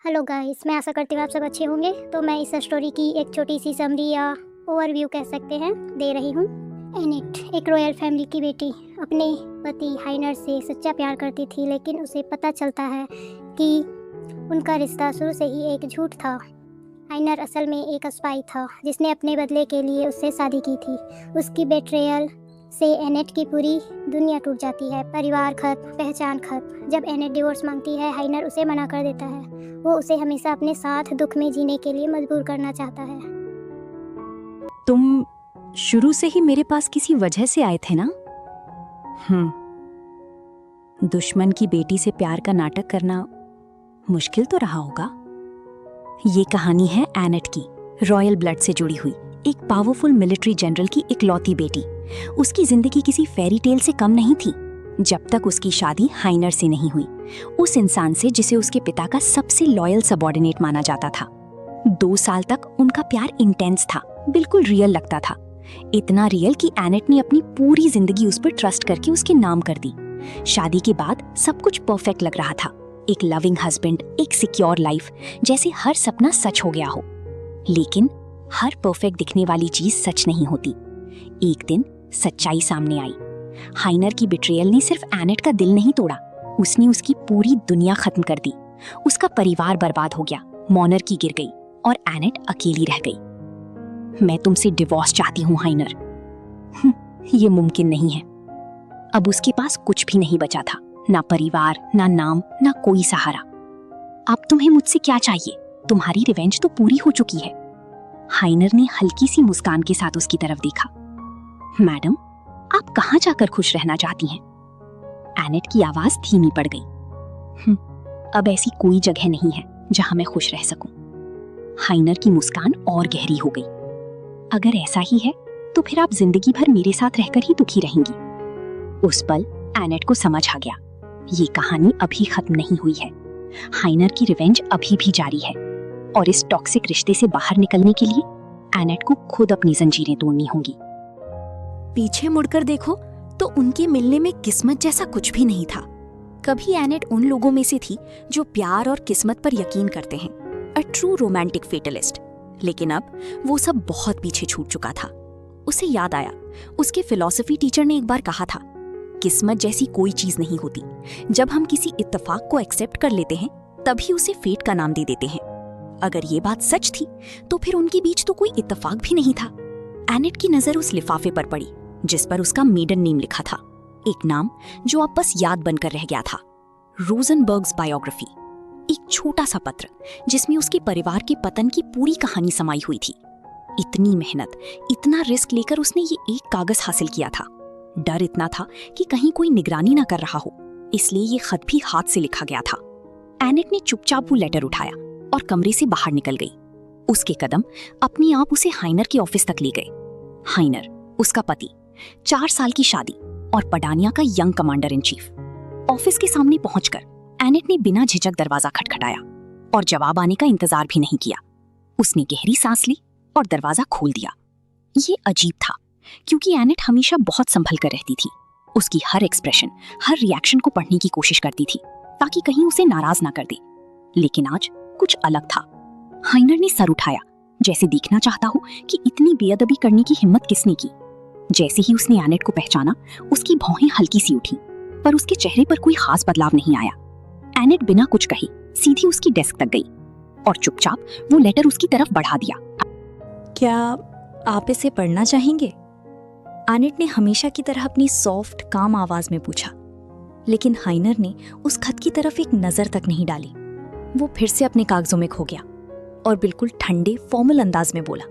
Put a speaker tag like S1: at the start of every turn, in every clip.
S1: Hello guys, मैं आशा करती हूँ आप सब अच्छे होंगे। तो मैं इस स्टोरी की एक छोटी सी समरी या ओवरव्यू कह सकते हैं दे रही हूँ। एनेट एक रॉयल फैमिली की बेटी अपने पति हाइनर से सच्चा प्यार करती थी, लेकिन उसे पता चलता है कि उनका रिश्ता शुरू से ही एक झूठ था। हाइनर असल में एक स्पाई था जिसने अपने बदले के लिए उससे शादी की थी। उसकी बेट्रेयल से एनेट की पूरी दुनिया टूट जाती है। परिवार खत्म, पहचान खत्म। जब एनेट डिवोर्स मांगती है, हाइनर उसे मना कर देता है। वो उसे हमेशा अपने साथ दुख में जीने के लिए मजबूर करना चाहता है।
S2: तुम शुरू से ही मेरे पास किसी वजह से आए थे ना? दुश्मन की बेटी से प्यार का नाटक करना मुश्किल तो रहा होगा। ये कहानी है एनेट की, रॉयल ब्लड से जुड़ी हुई एक पावरफुल मिलिट्री जनरल की इकलौती बेटी। उसकी जिंदगी किसी फेरी टेल से कम नहीं थी जब तक उसकी शादी हाइनर से नहीं हुई, उस इंसान से जिसे उसके पिता का सबसे लॉयल सबऑर्डिनेट माना जाता था। 2 साल तक उनका प्यार इंटेंस था, बिल्कुल रियल लगता था। इतना रियल कि एनेट ने अपनी पूरी जिंदगी उस पर ट्रस्ट करके उसके नाम कर दी। शादी के बाद सब कुछ परफेक्ट लग रहा था, एक लविंग हस्बैंड, एक सिक्योर लाइफ, जैसे हर सपना सच हो गया हो। लेकिन हर परफेक्ट दिखने वाली चीज सच नहीं होती। एक दिन सच्चाई सामने आई। हाइनर की बिट्रेयल ने सिर्फ एनेट का दिल नहीं तोड़ा, उसने उसकी पूरी दुनिया खत्म कर दी। उसका परिवार बर्बाद हो गया, मोनार्की गिर गई और एनेट अकेली रह गई। मैं तुमसे डिवोर्स चाहती हूँ हाइनर। ये मुमकिन नहीं है। अब उसके पास कुछ भी नहीं बचा था, ना परिवार, ना नाम, ना कोई सहारा। अब तुम्हें मुझसे क्या चाहिए? तुम्हारी रिवेंज तो पूरी हो चुकी है। हाइनर ने हल्की सी मुस्कान के साथ उसकी तरफ देखा। मैडम, आप कहाँ जाकर खुश रहना चाहती हैं? एनेट की आवाज धीमी पड़ गई। अब ऐसी कोई जगह नहीं है जहां मैं खुश रह सकूं। हाइनर की मुस्कान और गहरी हो गई। अगर ऐसा ही है तो फिर आप जिंदगी भर मेरे साथ रहकर ही दुखी रहेंगी। उस पल एनेट को समझ आ गया, ये कहानी अभी खत्म नहीं हुई है। हाइनर की रिवेंज अभी भी जारी है और इस टॉक्सिक रिश्ते से बाहर निकलने के लिए एनेट को खुद अपनी जंजीरें तोड़नी होंगी।
S3: पीछे मुड़कर देखो तो उनके मिलने में किस्मत जैसा कुछ भी नहीं था। कभी एनेट उन लोगों में से थी जो प्यार और किस्मत पर यकीन करते हैं, अ ट्रू रोमांटिक फेटलिस्ट। लेकिन अब वो सब बहुत पीछे छूट चुका था। उसे याद आया, उसके फिलॉसफी टीचर ने एक बार कहा था, किस्मत जैसी कोई चीज नहीं होती। जब हम किसी इत्तेफाक को एक्सेप्ट कर लेते हैं तभी उसे फेट का नाम दे देते हैं। अगर ये बात सच थी तो फिर उनके बीच तो कोई इत्तेफाक भी नहीं था। एनेट की नजर उस लिफाफे पर पड़ी जिस पर उसका मेडन नेम लिखा था, एक नाम जो अब बस याद बनकर रह गया था, रोजनबर्ग्स बायोग्राफी। एक छोटा सा पत्र जिसमें उसके परिवार के पतन की पूरी कहानी समाई हुई थी। इतनी मेहनत, इतना रिस्क लेकर उसने ये एक कागज हासिल किया था। डर इतना था कि कहीं कोई निगरानी ना कर रहा हो, इसलिए ये खत भी हाथ से लिखा गया था। एनेट ने चुपचाप वो लेटर उठाया और कमरे से बाहर निकल गई। उसके कदम अपने आप उसे हाइनर के ऑफिस तक ले गए। हाइनर, उसका पति, 4 साल की शादी और पडानिया का young commander in chief. Office के सामने पहुंचकर एनेट ने बिना झिझक दरवाजा खटखटाया और जवाब आने का इंतजार भी नहीं किया। उसने गहरी सांस ली और दरवाजा खोल दिया। ये अजीब था क्योंकि एनेट हमेशा बहुत संभल कर रहती थी। उसकी हर एक्सप्रेशन, हर रिएक्शन को पढ़ने की कोशिश करती थी ताकि कहीं उसे नाराज ना कर दे। लेकिन आज कुछ अलग था। हाइनर ने सर उठाया, जैसे देखना चाहता हो कि इतनी बेअदबी करने की हिम्मत किसने की। जैसे ही उसने एनेट को पहचाना, उसकी भौहें हल्की सी उठी, पर उसके चेहरे पर कोई खास बदलाव नहीं आया। एनेट बिना कुछ कहे सीधी उसकी डेस्क तक गई और चुपचाप वो लेटर उसकी तरफ बढ़ा दिया। क्या आप इसे पढ़ना चाहेंगे? एनेट ने हमेशा की तरह अपनी सॉफ्ट काम आवाज में पूछा, लेकिन हाइनर ने उस खत की तरफ एक नजर तक नहीं डाली। वो फिर से अपने कागजों में खो गया और बिल्कुल ठंडे फॉर्मल अंदाज में बोला,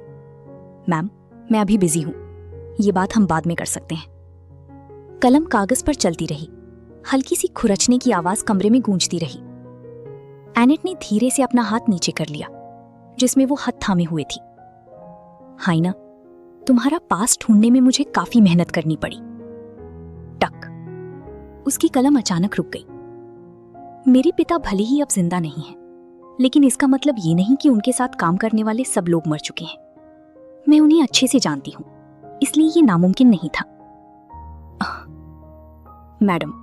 S3: मैम, मैं अभी बिजी हूं, ये बात हम बाद में कर सकते हैं। कलम कागज पर चलती रही। हल्की सी खुरचने की आवाज कमरे में गूंजती रही। एनेट ने धीरे से अपना हाथ नीचे कर लिया जिसमें वो हाथ थामे हुए थी। हाइना, तुम्हारा पास ढूंढने में मुझे काफी मेहनत करनी पड़ी। टक। उसकी कलम अचानक रुक गई। मेरे पिता भले ही अब जिंदा नहीं हैं, लेकिन इसका मतलब ये नहीं कि उनके साथ काम करने वाले सब लोग मर चुके हैं। मैं उन्हें अच्छे से जानती हूं, इसलिए ये नामुमकिन नहीं था। मैडम।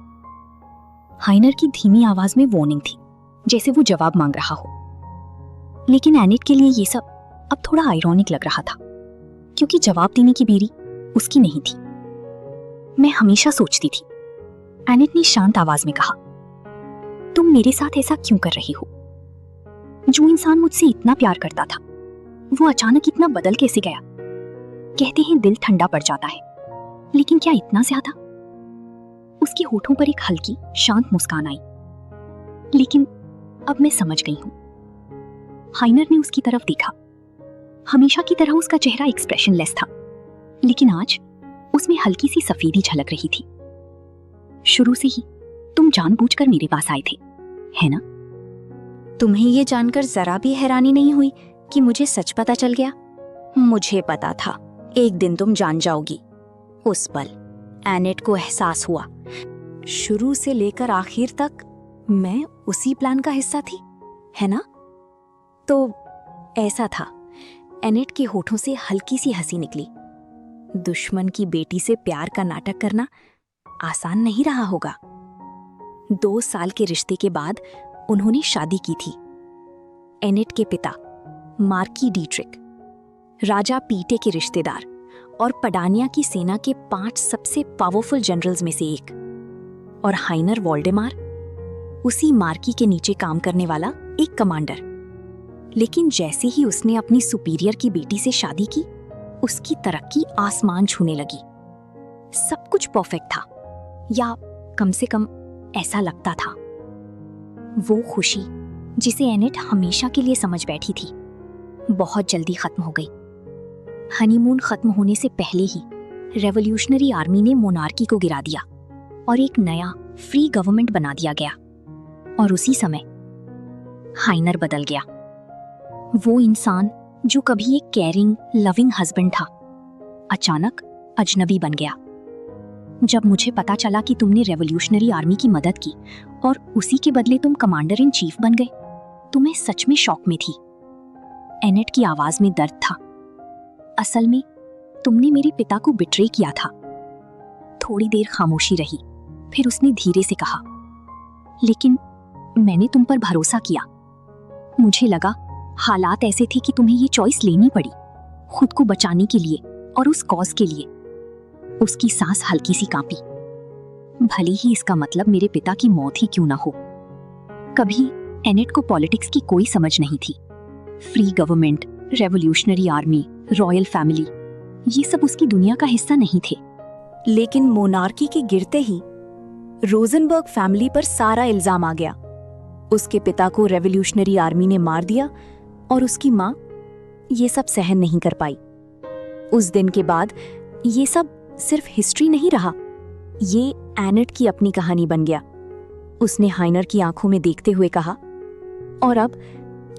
S3: हाइनर की धीमी आवाज में वार्निंग थी, जैसे वो जवाब मांग रहा हो।
S2: लेकिन एनेट के लिए ये सब अब थोड़ा आयरॉनिक लग रहा था, क्योंकि जवाब देने की बेरी उसकी नहीं थी। मैं हमेशा सोचती थी, एनेट ने शांत आवाज में कहा, तुम मेरे साथ ऐसा क्यों कर रही हो? जो इंसान मुझसे इतना प्यार करता था, वो अचानक इतना बदल कैसे गया? कहते हैं दिल ठंडा पड़ जाता है, लेकिन क्या इतना ज्यादा? उसके होठों पर एक हल्की शांत मुस्कान आई। लेकिन अब मैं समझ गई हूं। हाइनर ने उसकी तरफ देखा। हमेशा की तरह उसका चेहरा एक्सप्रेशनलेस था, लेकिन आज उसमें हल्की सी सफेदी झलक रही थी। शुरू से ही तुम जानबूझकर मेरे पास आए थे, है ना?
S3: तुम्हें ये जानकर जरा भी हैरानी नहीं हुई कि मुझे सच पता चल गया? मुझे पता था एक दिन तुम जान जाओगी। उस पल एनेट को एहसास हुआ, शुरू से लेकर आखिर तक मैं उसी प्लान का हिस्सा थी, है ना? तो ऐसा था। एनेट के होठों से हल्की सी हंसी निकली। दुश्मन की बेटी से प्यार का नाटक करना आसान नहीं रहा होगा। 2 साल के रिश्ते के बाद उन्होंने शादी की थी। एनेट के पिता मार्की डीट्रिक, राजा पीटे के रिश्तेदार और पडानिया की सेना के 5 सबसे पावरफुल जनरल्स में से एक, और हाइनर वोल्डेमार, उसी मार्की के नीचे काम करने वाला एक कमांडर। लेकिन जैसे ही उसने अपनी सुपीरियर की बेटी से शादी की, उसकी तरक्की आसमान छूने लगी। सब कुछ परफेक्ट था, या कम से कम ऐसा लगता था। वो खुशी जिसे एनेट हमेशा के लिए समझ बैठी थी, बहुत जल्दी खत्म हो गई। हनीमून खत्म होने से पहले ही रेवोल्यूशनरी आर्मी ने मोनार्की को गिरा दिया और एक नया फ्री गवर्नमेंट बना दिया गया। और उसी समय हाइनर बदल गया। वो इंसान जो कभी एक केयरिंग, लविंग हस्बैंड था, अचानक अजनबी बन गया। जब मुझे पता चला कि तुमने रेवोल्यूशनरी आर्मी की मदद की और उसी के बदले तुम कमांडर इन चीफ बन गए, तो मैं सच में शॉक में थी। एनेट की आवाज में दर्द था। असल में तुमने मेरे पिता को बिट्रे किया था। थोड़ी देर खामोशी रही, फिर उसने धीरे से कहा, लेकिन मैंने तुम पर भरोसा किया। मुझे लगा हालात ऐसे थे कि तुम्हें ये चॉइस लेनी पड़ी, खुद को बचाने के लिए और उस कॉज के लिए। उसकी सांस हल्की सी कांपी। भले ही इसका मतलब मेरे पिता की मौत ही क्यों ना हो। कभी एनेट को पॉलिटिक्स की कोई समझ नहीं थी। Free government, revolutionary army, royal family, ये सब उसकी दुनिया का हिस्सा नहीं थे। लेकिन मोनार्की के गिरते ही रोजनबर्ग फैमिली पर सारा इल्जाम आ गया। उसके पिता को रेवोल्यूशनरी आर्मी ने मार दिया और उसकी मां ये सब सहन नहीं कर पाई। उस दिन के बाद ये सब सिर्फ हिस्ट्री नहीं रहा, ये एनेट की अपनी कहानी बन गया। उसने हाइनर की आंखों में देखते हुए कहा, और अब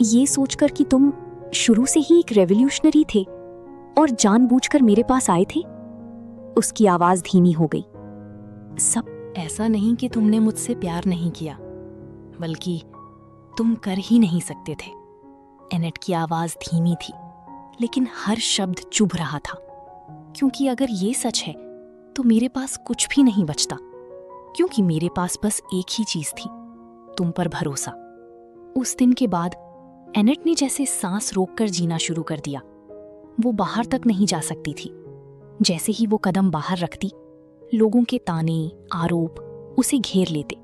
S3: ये सोचकर कि तुम शुरू से ही एक रेवोल्यूशनरी थे और जानबूझकर मेरे पास आए थे। उसकी आवाज धीमी हो गई।
S4: सब ऐसा नहीं कि तुमने मुझसे प्यार नहीं किया, बल्कि तुम कर ही नहीं सकते थे। एनेट की आवाज धीमी थी, लेकिन हर शब्द चुभ रहा था। क्योंकि अगर ये सच है तो मेरे पास कुछ भी नहीं बचता, क्योंकि मेरे पास बस एक ही चीज थी, तुम पर भरोसा। उस दिन के बाद एनेट ने जैसे सांस रोककर जीना शुरू कर दिया। वो बाहर तक नहीं जा सकती थी। जैसे ही वो कदम बाहर रखती, लोगों के ताने, आरोप उसे घेर लेते।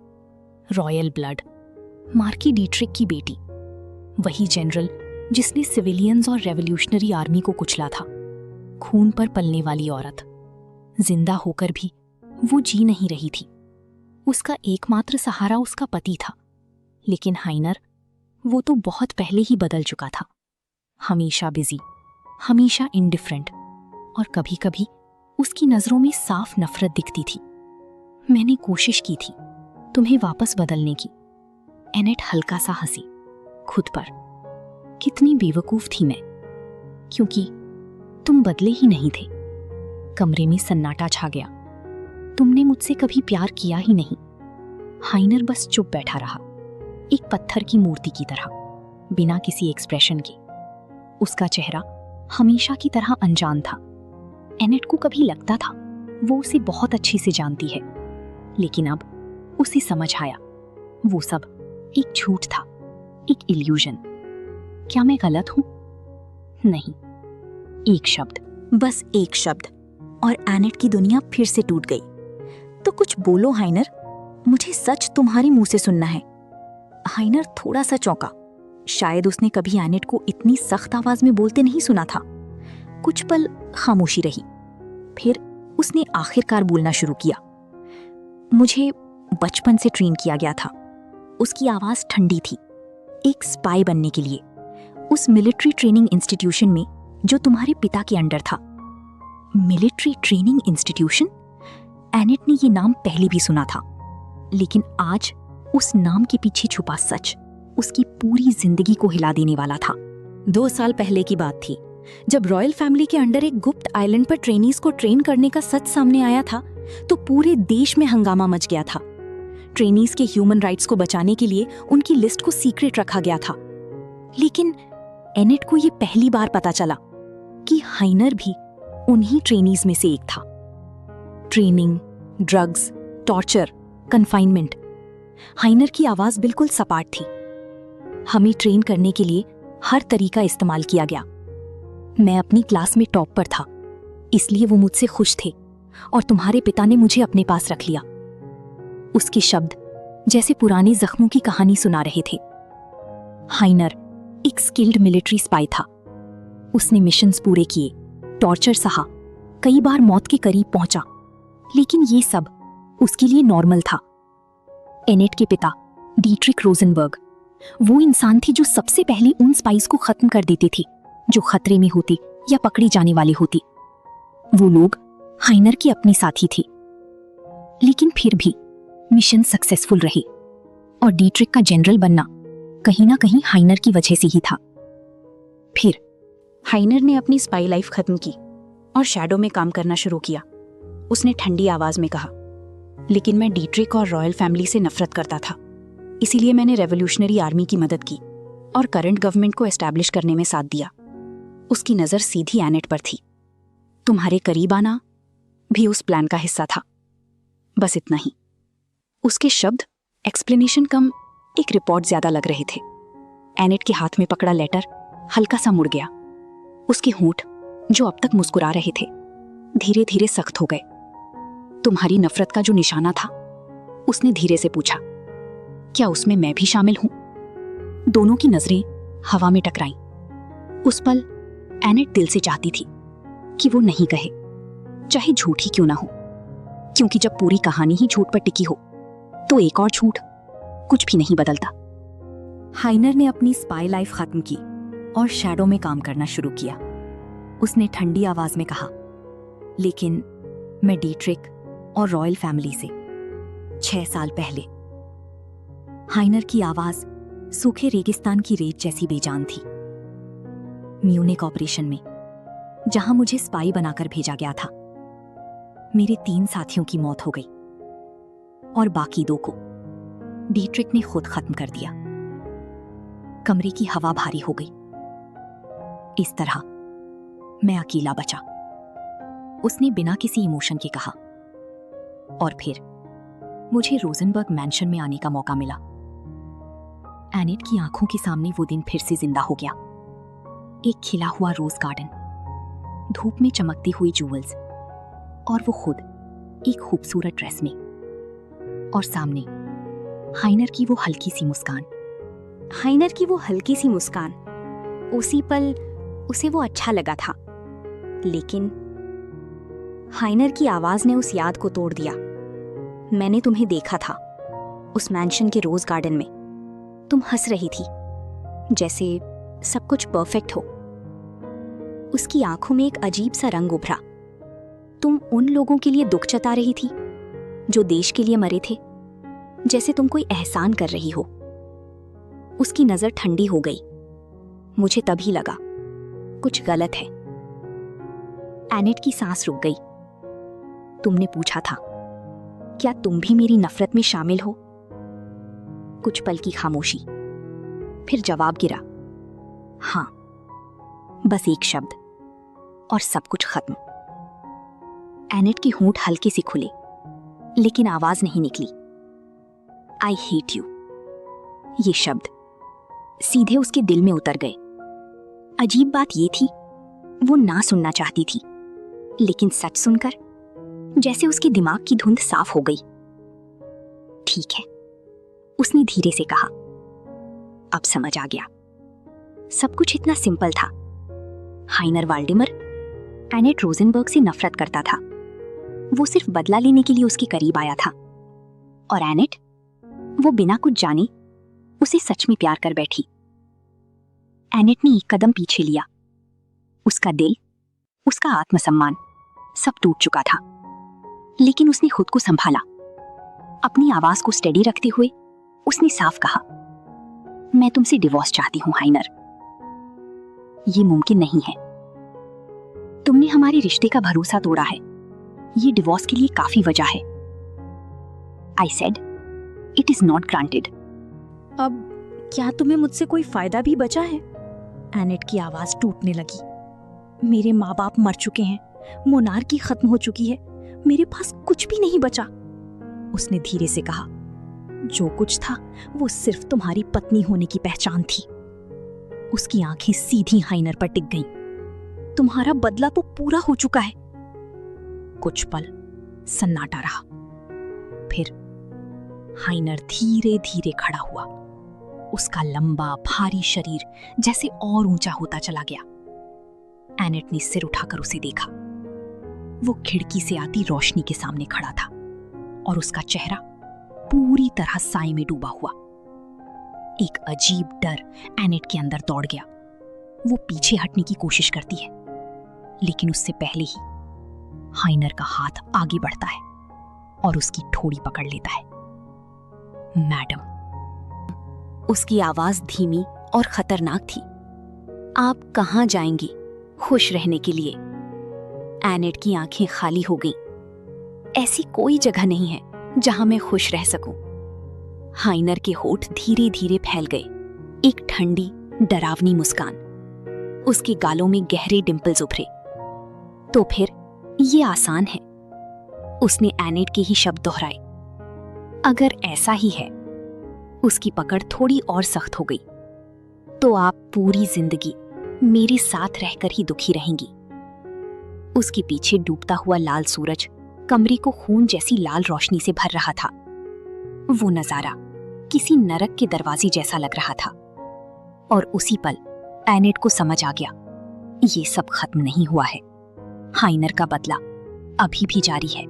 S4: रॉयल ब्लड, मार्की डीट्रिक की बेटी, वही जनरल जिसने सिविलियंस और रेवोल्यूशनरी आर्मी को कुचला था, खून पर पलने वाली औरत। जिंदा होकर भी वो जी नहीं रही थी। उसका एकमात्र सहारा उसका पति था, लेकिन हाइनर, वो तो बहुत पहले ही बदल चुका था। हमेशा बिजी, हमेशा इंडिफरेंट, और कभी कभी उसकी नजरों में साफ नफरत दिखती थी। मैंने कोशिश की थी तुम्हें वापस बदलने की। एनेट हल्का सा हंसी, खुद पर। कितनी बेवकूफ थी मैं, क्योंकि तुम बदले ही नहीं थे। कमरे में सन्नाटा छा गया। तुमने मुझसे कभी प्यार किया ही नहीं। हाइनर बस चुप बैठा रहा, एक पत्थर की मूर्ति की तरह, बिना किसी एक्सप्रेशन के। उसका चेहरा हमेशा की तरह अनजान था। एनेट को कभी लगता था वो उसे बहुत अच्छे से जानती है, लेकिन अब उसे समझ आया वो सब एक झूठ था, एक इल्यूजन। क्या मैं गलत हूं? नहीं, एक शब्द।
S3: बस एक शब्द और एनेट की दुनिया फिर से टूट गई। तो कुछ बोलो हाइनर, मुझे सच तुम्हारे मुंह से सुनना है। हाइनर थोड़ा सा चौंका। शायद उसने कभी एनेट को इतनी सख्त आवाज में बोलते नहीं सुना था। कुछ पल खामोशी रही, फिर उसने आखिरकार बोलना शुरू किया। मुझे बचपन से ट्रेन किया गया था। उसकी आवाज ठंडी थी, एक स्पाई बनने के लिए, उस मिलिट्री ट्रेनिंग इंस्टीट्यूशन में जो तुम्हारे पिता के अंडर था। Military training institution? एनेट ने ये नाम पहले भी सुना था, लेकिन आज उस नाम के पीछे छुपा सच उसकी पूरी जिंदगी को हिला देने वाला था।
S2: 2 साल पहले की बात थी, जब रॉयल फैमिली के अंडर एक गुप्त आइलैंड पर ट्रेनीज को ट्रेन करने का सच सामने आया था, तो पूरे देश में हंगामा मच गया था। ट्रेनीज के ह्यूमन राइट्स को बचाने के लिए उनकी लिस्ट को सीक्रेट रखा गया था। लेकिन एनेट को यह पहली बार पता चला कि हाइनर भी उन्हीं ट्रेनीज में से एक था। Training, drugs, torture, confinement. हाइनर की आवाज बिल्कुल सपाट थी। हमें ट्रेन करने के लिए हर तरीका इस्तेमाल किया गया। मैं अपनी क्लास में टॉप पर था, इसलिए वो मुझसे खुश थे, और तुम्हारे पिता ने मुझे अपने पास रख लिया। उसके शब्द जैसे पुराने जख्मों की कहानी सुना रहे थे। हाइनर एक स्किल्ड मिलिट्री स्पाई था। उसने मिशंस पूरे किए, टॉर्चर सहा, कई बार मौत के करीब पहुंचा, लेकिन ये सब उसके लिए नॉर्मल था। एनेट के पिता डीट्रिक रोजनबर्ग वो इंसान थे जो सबसे पहले उन स्पाइस को खत्म कर देते थे जो खतरे में होती या पकड़ी जाने वाली होती। वो लोग हाइनर के अपने साथी थे, लेकिन फिर भी मिशन सक्सेसफुल रहे, और डीट्रिक का जनरल बनना कहीं ना कहीं हाइनर की वजह से ही था। फिर हाइनर ने अपनी स्पाई लाइफ खत्म की और शैडो में काम करना शुरू किया। उसने ठंडी आवाज में कहा, लेकिन मैं डीट्रिक और रॉयल फैमिली से नफरत करता था, इसीलिए मैंने रेवोल्यूशनरी आर्मी की मदद की और करंट गवर्नमेंट को एस्टैब्लिश करने में साथ दिया। उसकी नजर सीधी एनेट पर थी। तुम्हारे करीब आना भी उस प्लान का हिस्सा था। बस इतना ही। उसके शब्द एक्सप्लेनेशन कम, एक रिपोर्ट ज्यादा लग रहे थे। एनेट के हाथ में पकड़ा लेटर हल्का सा मुड़ गया। उसके होंठ, जो अब तक मुस्कुरा रहे थे, धीरे धीरे सख्त हो गए। तुम्हारी नफरत का जो निशाना था, उसने धीरे से पूछा, क्या उसमें मैं भी शामिल हूं? दोनों की नजरें हवा में टकराईं। उस पल एनेट दिल से चाहती थी कि वो नहीं कहे, चाहे झूठ ही क्यों ना हो, क्योंकि जब पूरी कहानी ही झूठ पर टिकी हो तो एक और झूठ कुछ भी नहीं बदलता। हाइनर ने अपनी स्पाई लाइफ खत्म की और शैडो में काम करना शुरू किया। उसने ठंडी आवाज में कहा, लेकिन मैं डीट्रिक और रॉयल फैमिली से 6 साल पहले। हाइनर की आवाज सूखे रेगिस्तान की रेत जैसी बेजान थी। म्यूनिक ऑपरेशन में, जहां मुझे स्पाई बनाकर भेजा गया था, मेरे 3 साथियों की मौत हो गई और बाकी 2 को डीट्रिक ने खुद खत्म कर दिया। कमरे की हवा भारी हो गई। इस तरह मैं अकेला बचा, उसने बिना किसी इमोशन के कहा। और फिर मुझे रोजनबर्ग मैंशन में आने का मौका मिला। एनेट की आंखों के सामने वो दिन फिर से जिंदा हो गया। एक खिला हुआ रोज गार्डन, धूप में चमकती हुई जूवल्स, और वो खुद एक खूबसूरत ड्रेस में, और सामने हाइनर की वो हल्की सी मुस्कान। हाइनर की वो हल्की सी मुस्कान, उसी पल उसे वो अच्छा लगा था, लेकिन हाइनर की आवाज ने उस याद को तोड़ दिया। मैंने तुम्हें देखा था उस मैंशन के रोज गार्डन में। तुम हंस रही थी, जैसे सब कुछ परफेक्ट हो। उसकी आंखों में एक अजीब सा रंग उभरा। तुम उन लोगों के लिए दुख जता रही थी जो देश के लिए मरे थे, जैसे तुम कोई एहसान कर रही हो। उसकी नजर ठंडी हो गई। मुझे तभी लगा कुछ गलत है। एनेट की सांस रुक गई। तुमने पूछा था, क्या तुम भी मेरी नफरत में शामिल हो? कुछ पल की खामोशी, फिर जवाब गिरा, हां। बस एक शब्द और सब कुछ खत्म। एनेट के होंठ हल्के से खुले, लेकिन आवाज नहीं निकली। I hate you. ये शब्द सीधे उसके दिल में उतर गए।
S3: अजीब बात ये थी, वो ना सुनना चाहती थी, लेकिन सच सुनकर जैसे उसके दिमाग की धुंध साफ हो गई। ठीक है, उसने धीरे से कहा। अब समझ आ गया, सब कुछ इतना सिंपल था। हाइनर वाल्डेमर एनेट रोजनबर्ग से नफरत करता था। वो सिर्फ बदला लेने के लिए उसके करीब आया था, और एनेट, वो बिना कुछ जाने उसे सच में प्यार कर बैठी। एनेट ने एक कदम पीछे लिया। उसका दिल, उसका आत्मसम्मान सब टूट चुका था, लेकिन उसने खुद को संभाला। अपनी आवाज को स्टेडी रखते हुए उसने साफ कहा, मैं तुमसे डिवोर्स चाहती हूं हाइनर। ये मुमकिन नहीं है। तुमने हमारे रिश्ते का भरोसा तोड़ा है। ये डिवोर्स के लिए काफी वजह है। I said it is not granted.
S2: अब क्या तुम्हें मुझसे कोई फायदा भी बचा है? एनेट की आवाज टूटने लगी। मेरे माँ बाप मर चुके हैं, मोनार्की खत्म हो चुकी है, मेरे पास कुछ भी नहीं बचा। उसने धीरे से कहा, जो कुछ था वो सिर्फ तुम्हारी पत्नी होने की पहचान थी। उसकी आंखें सीधी हाइनर पर टिक गईं। तुम्हारा बदला तो पूरा हो चुका है। कुछ पल सन्नाटा रहा, फिर हाइनर धीरे धीरे खड़ा हुआ। उसका लंबा भारी शरीर जैसे और ऊंचा होता चला गया। एनेट ने सिर उठाकर उसे देखा। वो खिड़की से आती रोशनी के सामने खड़ा था, और उसका चेहरा पूरी तरह साए में डूबा हुआ। एक अजीब डर एनेट के अंदर दौड़ गया। वो पीछे हटने की कोशिश करती है, लेकिन उससे पहले ही हाइनर का हाथ आगे बढ़ता है और उसकी ठोड़ी पकड़ लेता है। मैडम। उसकी आवाज धीमी और खतरनाक थी। आप कहां जाएंगी खुश रहने के लिए? एनेट की आंखें खाली हो गईं। ऐसी कोई जगह नहीं है जहां मैं खुश रह सकूं। हाइनर के होठ धीरे धीरे फैल गए। एक ठंडी डरावनी मुस्कान। उसके गालों में गहरे डिंपल्स उभरे। तो फिर ये आसान है। उसने एनेट के ही शब्द दोहराए। अगर ऐसा ही है, उसकी पकड़ थोड़ी और सख्त हो गई, तो आप पूरी जिंदगी मेरे साथ रहकर ही दुखी रहेंगी। उसके पीछे डूबता हुआ लाल सूरज कमरे को खून जैसी लाल रोशनी से भर रहा था। वो नजारा किसी नरक के दरवाजे जैसा लग रहा था, और उसी पल एनेट को समझ आ गया, ये सब खत्म नहीं हुआ है। हाइनर का बदला अभी भी जारी है।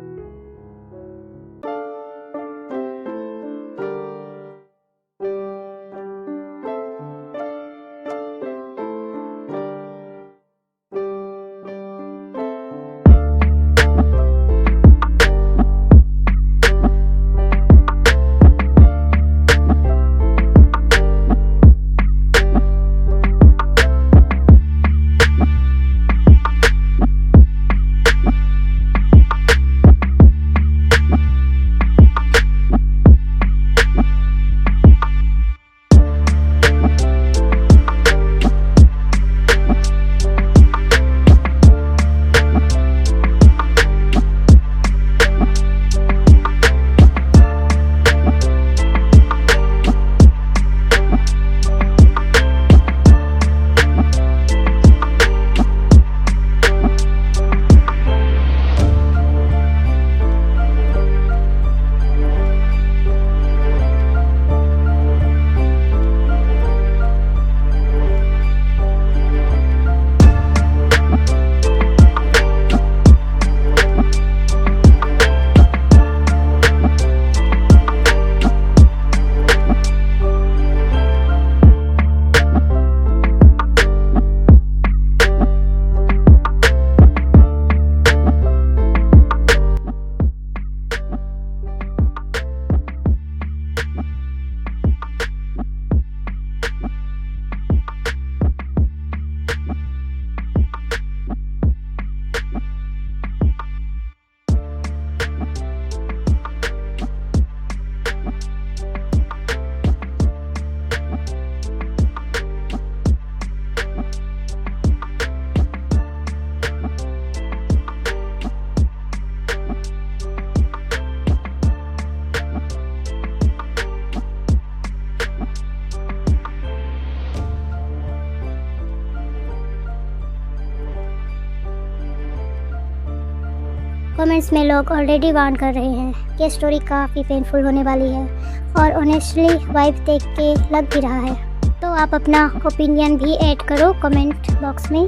S1: कमेंट्स में लोग ऑलरेडी वार्न कर रहे हैं कि स्टोरी काफ़ी पेनफुल होने वाली है और ऑनेस्टली वाइब देख के लग भी रहा है। तो आप अपना ओपिनियन भी ऐड करो कमेंट बॉक्स में।